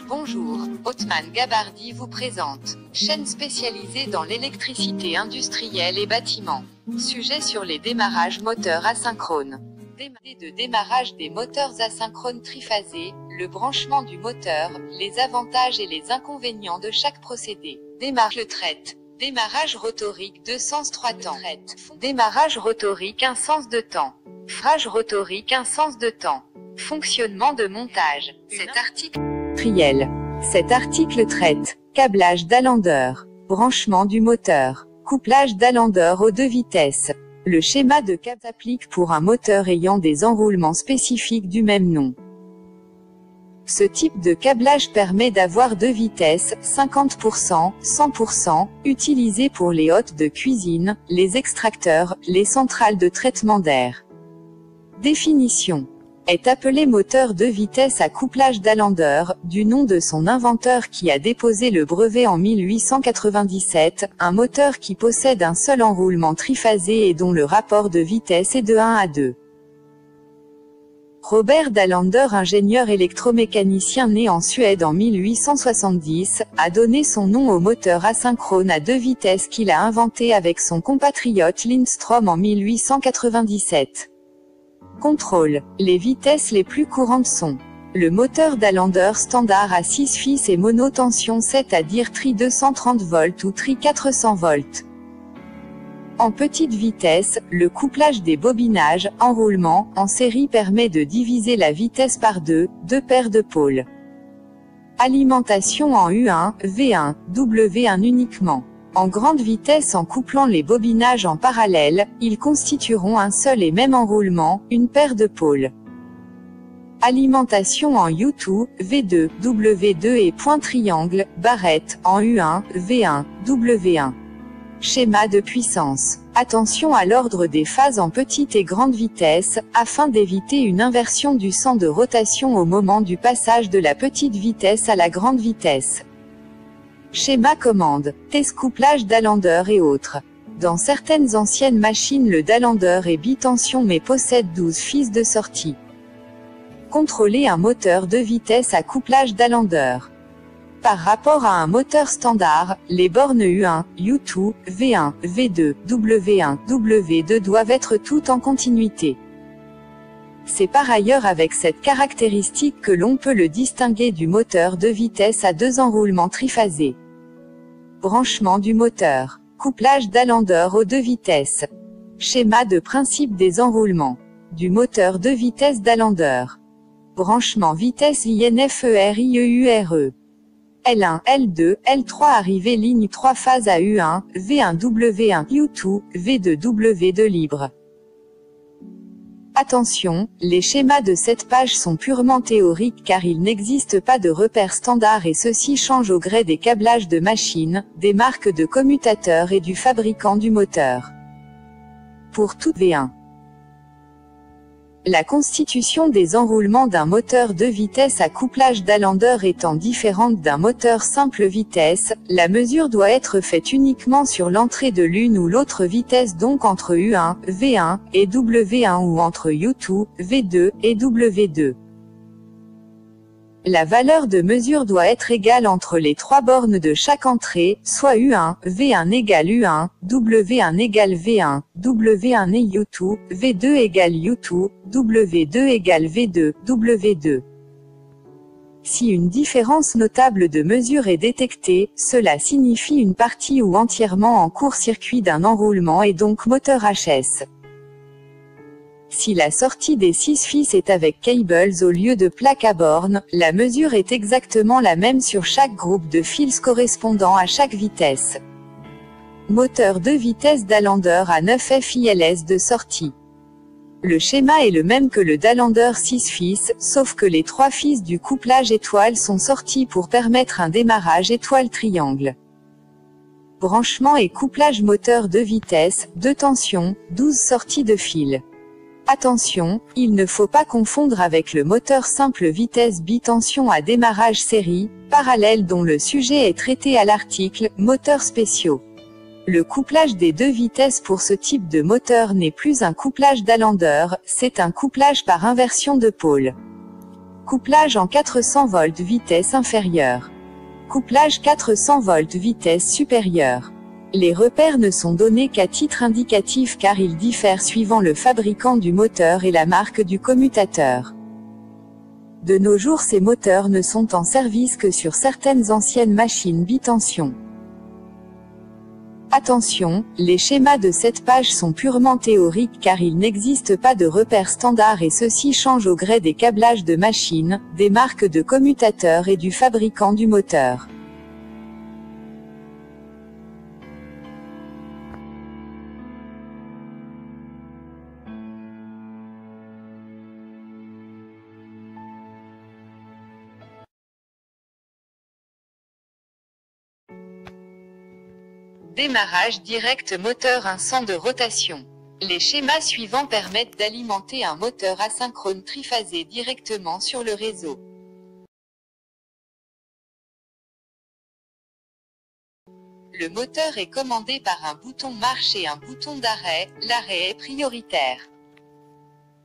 Bonjour, Othman Gabardi vous présente. Chaîne spécialisée dans l'électricité industrielle et bâtiment. Sujet sur les démarrages moteurs asynchrones. De démarrage des moteurs asynchrones triphasés, le branchement du moteur, les avantages et les inconvénients de chaque procédé. Démarrage le traite. Démarrage rotorique 2 sens 3 temps. Démarrage rotorique 1 sens de temps. Frage rotorique 1 sens de temps. Fonctionnement de montage. Cet article traite câblage d'alandeur, branchement du moteur, couplage d'alandeur aux deux vitesses. Le schéma de câble s'applique pour un moteur ayant des enroulements spécifiques du même nom. Ce type de câblage permet d'avoir deux vitesses, 50%, 100%, utilisées pour les hôtes de cuisine, les extracteurs, les centrales de traitement d'air. Définition. Est appelé moteur de vitesse à couplage d'alandeur, du nom de son inventeur qui a déposé le brevet en 1897, un moteur qui possède un seul enroulement triphasé et dont le rapport de vitesse est de 1 à 2. Robert Dalander, ingénieur électromécanicien né en Suède en 1870, a donné son nom au moteur asynchrone à deux vitesses qu'il a inventé avec son compatriote Lindström en 1897. Contrôle. Les vitesses les plus courantes sont le moteur Dalander standard à 6 fils et monotension, c'est-à-dire tri 230 volts ou tri 400 volts. En petite vitesse, le couplage des bobinages, enroulement, en série permet de diviser la vitesse par deux paires de pôles. Alimentation en U1, V1, W1 uniquement. En grande vitesse, en couplant les bobinages en parallèle, ils constitueront un seul et même enroulement, une paire de pôles. Alimentation en U2, V2, W2 et point triangle, barrette, en U1, V1, W1. Schéma de puissance. Attention à l'ordre des phases en petite et grande vitesse, afin d'éviter une inversion du sens de rotation au moment du passage de la petite vitesse à la grande vitesse. Schéma commande, test couplage d'alandeur et autres. Dans certaines anciennes machines, le d'alandeur est bitension mais possède 12 fils de sortie. Contrôler un moteur de vitesse à couplage d'alandeur. Par rapport à un moteur standard, les bornes U1, U2, V1, V2, W1, W2 doivent être toutes en continuité. C'est par ailleurs avec cette caractéristique que l'on peut le distinguer du moteur de vitesse à deux enroulements triphasés. Branchement du moteur. Couplage d'alandeur aux deux vitesses. Schéma de principe des enroulements. Du moteur de vitesse d'alandeur. Branchement vitesse INFERIEURE. L1, L2, L3 arrivée ligne 3 phases à U1, V1 W1, U2, V2 W2 libre. Attention, les schémas de cette page sont purement théoriques car il n'existe pas de repères standards et ceux-ci changent au gré des câblages de machines, des marques de commutateurs et du fabricant du moteur. Pour tout V1. La constitution des enroulements d'un moteur de vitesse à couplage d'alandeur étant différente d'un moteur simple vitesse, la mesure doit être faite uniquement sur l'entrée de l'une ou l'autre vitesse, donc entre U1, V1, et W1 ou entre U2, V2, et W2. La valeur de mesure doit être égale entre les trois bornes de chaque entrée, soit U1, V1 égale U1, W1 égale V1, W1 et U2, V2 égale U2, W2 égale V2, W2. Si une différence notable de mesure est détectée, cela signifie une partie ou entièrement en court-circuit d'un enroulement et donc moteur HS. Si la sortie des 6 fils est avec cables au lieu de plaques à bornes, la mesure est exactement la même sur chaque groupe de fils correspondant à chaque vitesse. Moteur de vitesse d'alandeur à 9 fils de sortie. Le schéma est le même que le d'alandeur 6 fils, sauf que les 3 fils du couplage étoile sont sortis pour permettre un démarrage étoile triangle. Branchement et couplage moteur de vitesse, de tension, 12 sorties de fil. Attention, il ne faut pas confondre avec le moteur simple vitesse bitension à démarrage série, parallèle dont le sujet est traité à l'article « Moteurs spéciaux ». Le couplage des deux vitesses pour ce type de moteur n'est plus un couplage d'alandeur, c'est un couplage par inversion de pôle. Couplage en 400 volts vitesse inférieure. Couplage 400 volts vitesse supérieure. Les repères ne sont donnés qu'à titre indicatif car ils diffèrent suivant le fabricant du moteur et la marque du commutateur. De nos jours, ces moteurs ne sont en service que sur certaines anciennes machines bitension. Attention, les schémas de cette page sont purement théoriques car il n'existe pas de repères standards et ceux-ci changent au gré des câblages de machines, des marques de commutateurs et du fabricant du moteur. Démarrage direct moteur 100 de rotation. Les schémas suivants permettent d'alimenter un moteur asynchrone triphasé directement sur le réseau. Le moteur est commandé par un bouton marche et un bouton d'arrêt, l'arrêt est prioritaire.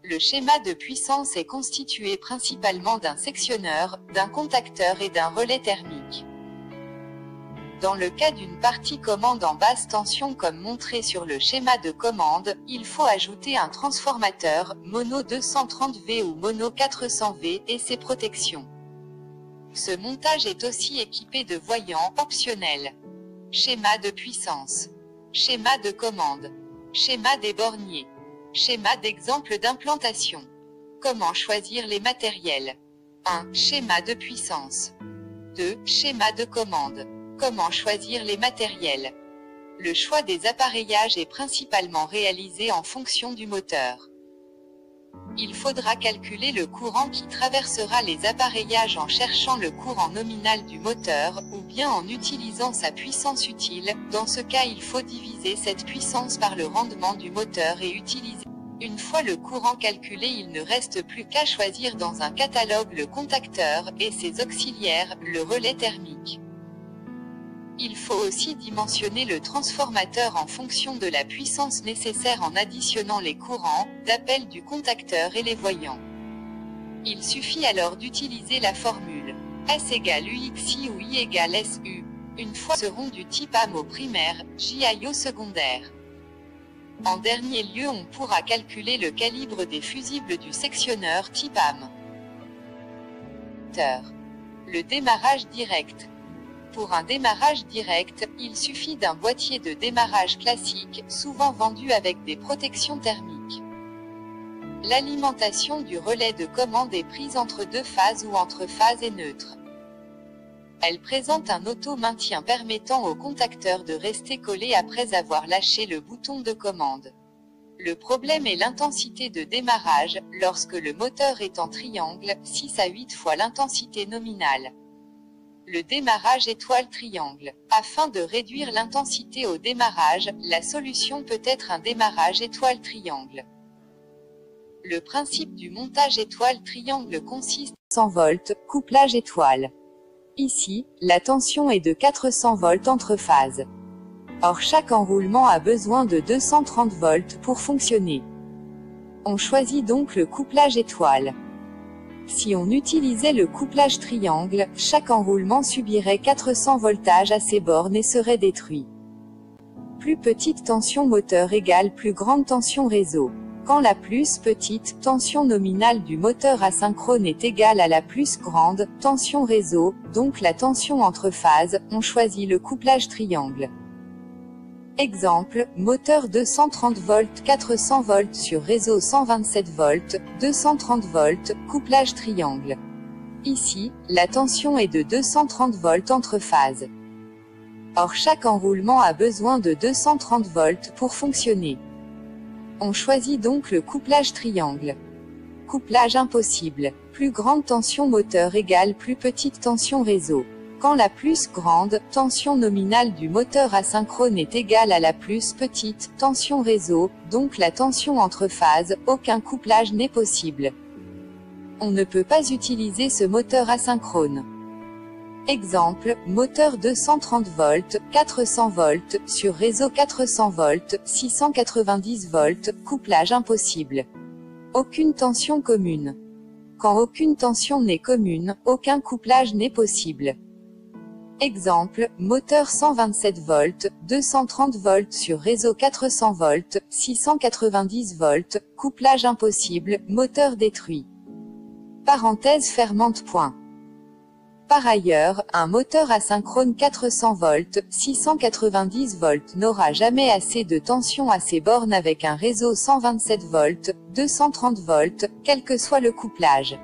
Le schéma de puissance est constitué principalement d'un sectionneur, d'un contacteur et d'un relais thermique. Dans le cas d'une partie commande en basse tension comme montré sur le schéma de commande, il faut ajouter un transformateur, mono 230V ou mono 400V, et ses protections. Ce montage est aussi équipé de voyants optionnels. Schéma de puissance. Schéma de commande. Schéma des borniers. Schéma d'exemple d'implantation. Comment choisir les matériels. 1. Schéma de puissance. 2. Schéma de commande. Comment choisir les matériels. Le choix des appareillages est principalement réalisé en fonction du moteur. Il faudra calculer le courant qui traversera les appareillages en cherchant le courant nominal du moteur, ou bien en utilisant sa puissance utile. Dans ce cas, il faut diviser cette puissance par le rendement du moteur et utiliser. Une fois le courant calculé, il ne reste plus qu'à choisir dans un catalogue le contacteur, et ses auxiliaires, le relais thermique. Il faut aussi dimensionner le transformateur en fonction de la puissance nécessaire en additionnant les courants d'appel du contacteur et les voyants. Il suffit alors d'utiliser la formule S égale UXI ou I égale SU. Une fois seront du type AM au primaire, JI au secondaire. En dernier lieu, on pourra calculer le calibre des fusibles du sectionneur type AM. Le démarrage direct. Pour un démarrage direct, il suffit d'un boîtier de démarrage classique, souvent vendu avec des protections thermiques. L'alimentation du relais de commande est prise entre deux phases ou entre phase et neutre. Elle présente un auto-maintien permettant au contacteur de rester collé après avoir lâché le bouton de commande. Le problème est l'intensité de démarrage, lorsque le moteur est en triangle, 6 à 8 fois l'intensité nominale. Le démarrage étoile-triangle. Afin de réduire l'intensité au démarrage, la solution peut être un démarrage étoile-triangle. Le principe du montage étoile-triangle consiste en 100 volts, couplage étoile. Ici, la tension est de 400 volts entre phases. Or chaque enroulement a besoin de 230 volts pour fonctionner. On choisit donc le couplage étoile. Si on utilisait le couplage triangle, chaque enroulement subirait 400 voltages à ses bornes et serait détruit. Plus petite tension moteur égale plus grande tension réseau. Quand la plus petite tension nominale du moteur asynchrone est égale à la plus grande tension réseau, donc la tension entre phases, on choisit le couplage triangle. Exemple, moteur 230 volts 400 volts sur réseau 127 volts, 230 volts, couplage triangle. Ici, la tension est de 230 volts entre phases. Or chaque enroulement a besoin de 230 volts pour fonctionner. On choisit donc le couplage triangle. Couplage impossible. Plus grande tension moteur égale plus petite tension réseau. Quand la plus grande tension nominale du moteur asynchrone est égale à la plus petite tension réseau, donc la tension entre phases, aucun couplage n'est possible. On ne peut pas utiliser ce moteur asynchrone. Exemple, moteur 230 volts, 400 volts, sur réseau 400 volts, 690 volts, couplage impossible. Aucune tension commune. Quand aucune tension n'est commune, aucun couplage n'est possible. Exemple, moteur 127 volts, 230 volts sur réseau 400 volts, 690 volts, couplage impossible, moteur détruit. Parenthèse fermante. Point. Par ailleurs, un moteur asynchrone 400 volts, 690 volts n'aura jamais assez de tension à ses bornes avec un réseau 127 volts, 230 volts, quel que soit le couplage.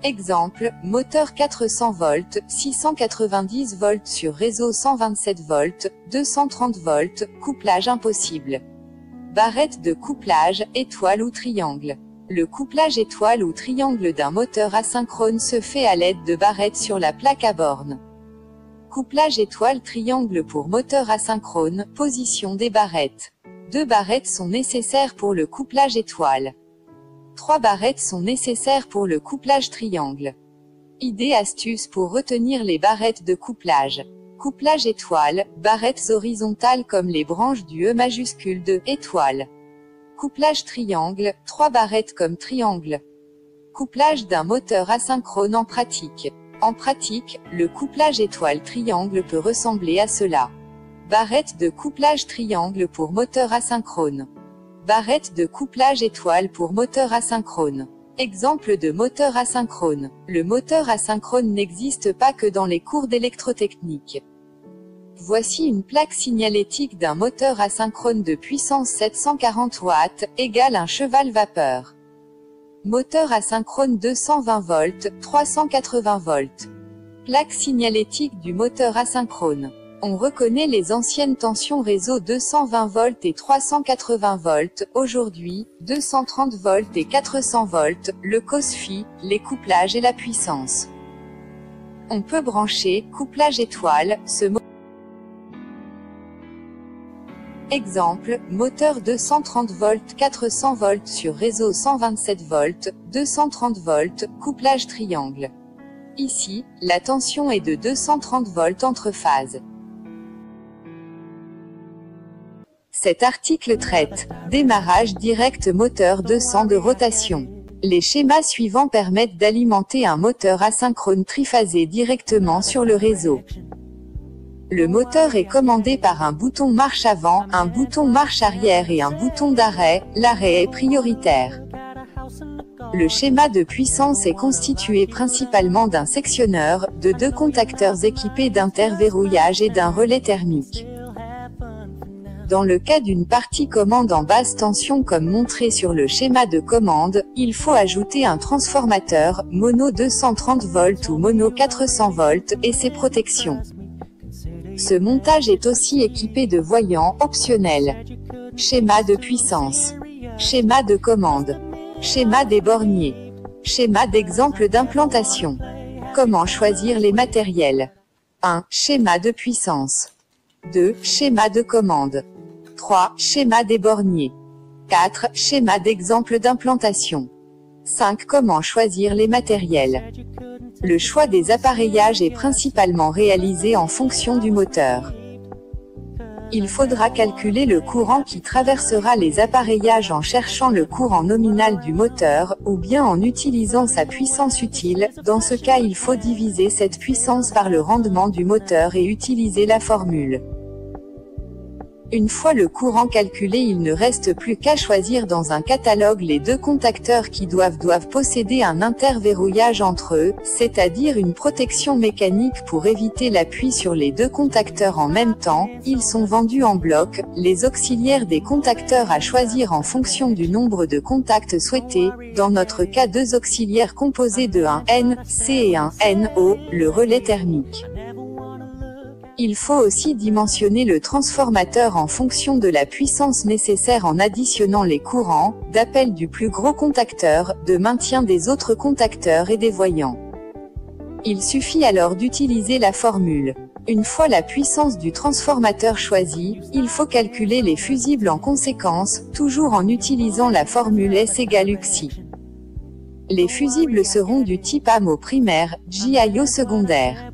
Exemple, moteur 400 volts, 690 volts sur réseau 127 volts, 230 volts, couplage impossible. Barrette de couplage, étoile ou triangle. Le couplage étoile ou triangle d'un moteur asynchrone se fait à l'aide de barrettes sur la plaque à borne. Couplage étoile-triangle pour moteur asynchrone, position des barrettes. 2 barrettes sont nécessaires pour le couplage étoile. 3 barrettes sont nécessaires pour le couplage triangle. Idée astuce pour retenir les barrettes de couplage. Couplage étoile, barrettes horizontales comme les branches du E majuscule de étoile. Couplage triangle, 3 barrettes comme triangle. Couplage d'un moteur asynchrone en pratique. En pratique, le couplage étoile-triangle peut ressembler à cela. Barrette de couplage triangle pour moteur asynchrone. Barrette de couplage étoile pour moteur asynchrone. Exemple de moteur asynchrone. Le moteur asynchrone n'existe pas que dans les cours d'électrotechnique. Voici une plaque signalétique d'un moteur asynchrone de puissance 740 watts, égale un cheval vapeur. Moteur asynchrone 220 volts, 380 volts. Plaque signalétique du moteur asynchrone. On reconnaît les anciennes tensions réseau 220 volts et 380 volts, aujourd'hui, 230 volts et 400 volts, le COSFI, les couplages et la puissance. On peut brancher, couplage étoile, ce moteur. Exemple, moteur 230 volts 400 volts sur réseau 127 volts, 230 volts, couplage triangle. Ici, la tension est de 230 volts entre phases. Cet article traite démarrage direct moteur 200 de rotation. Les schémas suivants permettent d'alimenter un moteur asynchrone triphasé directement sur le réseau. Le moteur est commandé par un bouton marche avant, un bouton marche arrière et un bouton d'arrêt. L'arrêt est prioritaire. Le schéma de puissance est constitué principalement d'un sectionneur, de 2 contacteurs équipés d'interverrouillage et d'un relais thermique. Dans le cas d'une partie commande en basse tension comme montré sur le schéma de commande, il faut ajouter un transformateur, mono 230 volts ou mono 400 volts, et ses protections. Ce montage est aussi équipé de voyants optionnels. Schéma de puissance. Schéma de commande. Schéma des borniers. Schéma d'exemple d'implantation. Comment choisir les matériels. 1. Schéma de puissance. 2. Schéma de commande. 3. Schéma des borniers. 4. Schéma d'exemple d'implantation. 5. Comment choisir les matériels. Le choix des appareillages est principalement réalisé en fonction du moteur. Il faudra calculer le courant qui traversera les appareillages en cherchant le courant nominal du moteur, ou bien en utilisant sa puissance utile. Dans ce cas, il faut diviser cette puissance par le rendement du moteur et utiliser la formule. Une fois le courant calculé, il ne reste plus qu'à choisir dans un catalogue les 2 contacteurs qui doivent posséder un interverrouillage entre eux, c'est-à-dire une protection mécanique pour éviter l'appui sur les 2 contacteurs en même temps. Ils sont vendus en bloc, les auxiliaires des contacteurs à choisir en fonction du nombre de contacts souhaités, dans notre cas 2 auxiliaires composés de un NC et un NO, le relais thermique. Il faut aussi dimensionner le transformateur en fonction de la puissance nécessaire en additionnant les courants, d'appel du plus gros contacteur, de maintien des autres contacteurs et des voyants. Il suffit alors d'utiliser la formule. Une fois la puissance du transformateur choisie, il faut calculer les fusibles en conséquence, toujours en utilisant la formule S égale UXI. Les fusibles seront du type AM au primaire, GI au secondaire.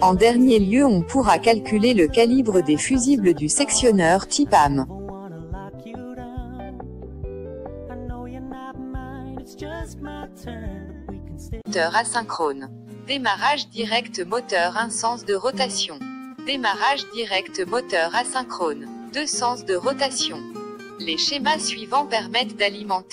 En dernier lieu, on pourra calculer le calibre des fusibles du sectionneur type AM. Moteur asynchrone. Démarrage direct moteur 1 sens de rotation. Démarrage direct moteur asynchrone. 2 sens de rotation. Les schémas suivants permettent d'alimenter